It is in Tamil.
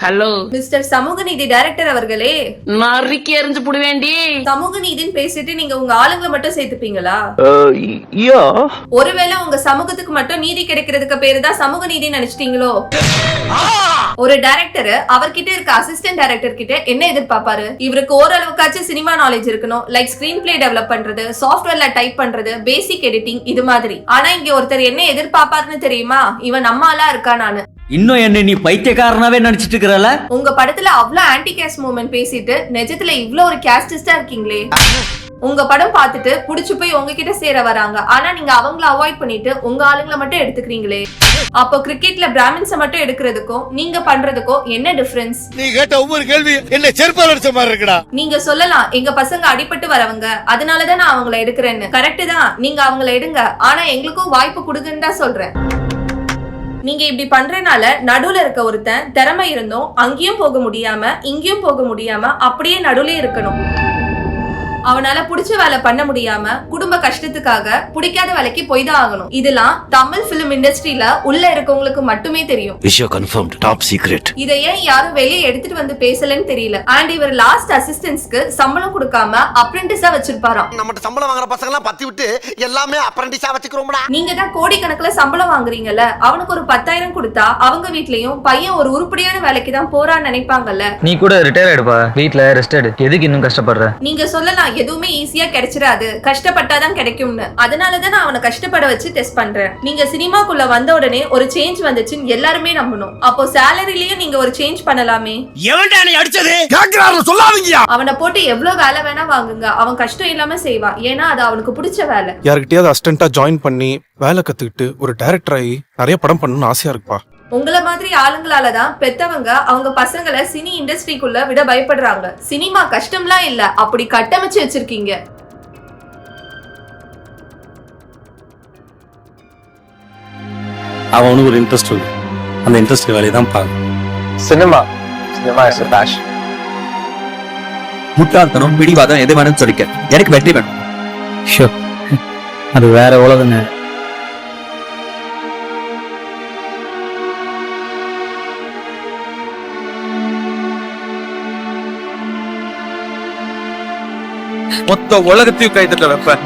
ஹலோ மிஸ்டர் சமூக நீதி டைரக்டர் அவர்களே, நறுக்கி எறிஞ்சு புடுவேண்டி. சமூக நீதின்னு பேசிட்டு நீங்க உங்க ஆளுங்களை மட்டும் சேர்த்துப்பீங்களா? யா ஒருவேளை உங்க சமூகத்துக்கு மட்டும் நீதி கிடைக்கிறதுக்கு பேரு தான் சமூக நீதின்னு நினைச்சிட்டீங்களோ? ஒரு டைரக்டர் அவர்கிட்ட இருக்க அசிஸ்டன்ட் டைரக்டர் கிட்ட என்ன எதிர்பார்ப்பாரு? இவருக்கு ஓரளவுக்காச்சும் சினிமா நாலேஜ் இருக்கணும், லைக் ஸ்கிரீன் பிளே டெவலப் பண்றது, சாஃப்ட்வேர்ல டைப் பண்றது, பேசிக் எடிட்டிங் இது மாதிரி. ஆனா இங்க ஒருத்தர் என்ன எதிர்பார்ப்பாருன்னு தெரியுமா? இவன் நம்ம ஆளா இருக்கா? நானு இன்னும் என்ன நீ பைத்தியக்காரனாவே நினைச்சிட்டு இருக்கறல? உங்க படத்துல அவ்வளவு ஆன்டி கேஸ்ட் மூவ்மெண்ட் பேசிட்டு நிஜத்துல இவ்ளோ ஒரு கேஸ்டிஸ்டா இருக்கீங்களே. உங்க படம் பார்த்துட்டு புடிச்சு போய் உங்ககிட்ட சேர வராங்க, ஆனா நீங்க அவங்கள அவாய்ட் பண்ணிட்டு உங்க ஆளுங்களை மட்டும் எடுத்துக்கிறீங்களே. அப்போ கிரிக்கெட்ல பிராமின்ஸ மட்டும் எடுக்கிறதுக்கும் நீங்க பண்றதுக்கும் என்ன டிஃபரன்ஸ்? நீ கேட்ட ஒவ்வொரு கேள்வி என்ன செருப்பால அடிச்ச மாதிரி இருக்குடா. நீங்க சொல்லலாம் எங்க பசங்க அடிபட்டு வரவங்க, அதனாலதான் நான் அவங்கள எடுக்கிறேன்னு. கரெக்ட் தான், நீங்க அவங்கள எடுங்க, ஆனா எங்களுக்கும் வாய்ப்பு கொடுங்கன்னு தான் சொல்றேன். நீங்க இப்படி பண்றதுனால நடுவுல இருக்க ஒருத்தன் திறமை இருந்தும் அங்கேயும் போக முடியாம இங்கேயும் போக முடியாம அப்படியே நடுவுல இருக்கணும். அவனால புடிச்ச வேலை பண்ண முடியாம குடும்ப கஷ்டத்துக்காக பிடிக்காத வேலைக்கு போய் தான் ஆகணும். இதெல்லாம் தமிழ் பிலிம் இண்டஸ்ட்ரியில உள்ள இருக்கவங்களுக்கு மட்டுமே தெரியும். விஷயம் கன்ஃபர்ம்ட், டாப் சீக்ரெட். இதை ஏன் யாரும் வெளியே எடுத்துட்டு வந்து பேசலன்னு தெரியல. அண்ட் இவர் லாஸ்ட் அசிஸ்டன்ட்ஸ்க்கு சம்பளம் கொடுக்காம அப்ரெண்டிஸா வச்சிருப்பாராம். நம்மட்ட சம்பளம் வாங்குற பசங்க எல்லாம் பத்தி விட்டு எல்லாமே அப்ரெண்டிஸா வச்சுக்கிறோம்டா. நீங்க தான் கோடி கணக்குல சம்பளம் வாங்குறீங்கல்ல, அவனுக்கு ஒரு 10,000 கொடுத்தா அவங்க வீட்லயும் பையன் ஒரு உருப்படியான வேலைக்கு தான் போறான்னு நினைப்பாங்கல்ல. நீ கூட ரிட்டையர் ஆயிடுப்பா, வீட்ல ரெஸ்ட் எடு, எதுக்கு இன்னும் கஷ்டப்படுற? நீங்க சொல்லலாம் எதுவுமே ஈஸியா கிடைச்சிடாது, கஷ்டப்பட்டாதான் கிடைக்கும்னு. அதனாலதான் நான் அவனை கஷ்டப்பட வச்சு டெஸ்ட் பண்றேன். நீங்க சினிமாக்குள்ள வந்த உடனே ஒரு சேஞ்ச் வந்துச்சுன்னு எல்லாருமே நம்பணும். அப்போ சேலரிலயும் நீங்க ஒரு சேஞ்ச் பண்ணலாமே. எவன்டா நீ அடிச்சது? கேக்குறாரு சொல்லாதீங்க. அவனை போட்டு எவ்வளவு வேலை வேணா வாங்குங்க, அவன் கஷ்டம் இல்லாம செய்வான். ஏன்னா அது அவனுக்கு பிடிச்ச வேலை. யார்கிட்டயாவது அசிஸ்டண்டா ஜாயின் பண்ணி வேலை கத்துக்கிட்டு ஒரு டைரக்டர் ஆகி நிறைய படம் பண்ணணும்னு ஆசையா இருக்குப்பா. உங்கள மாதிரி ஆளுங்களாலதான் பெத்தவங்க அவங்க பசங்களை சினி இண்டஸ்ட்ரிக்குள்ள விட பயப்படுறாங்க. சினிமா கஷ்டம்லாம் இல்ல, அப்படி கட்டமைச்சு வச்சிருக்கீங்க. அவனுக்கு ஒரு இன்ட்ரெஸ்ட் இருக்கு, அந்த இன்ட்ரெஸ்ட் வேலையை தான் பார்க்கணும். Cinema is a passion. முட்டாள்தனம் பிடிவாதம் எது வேணும்னு சொல்லிக்க, எனக்கு வெற்றி வேணும். ஷோ, அது வேற உலகங்க. மொத்த உலகத்தையும் கைத்தட்ட வைப்பேன்.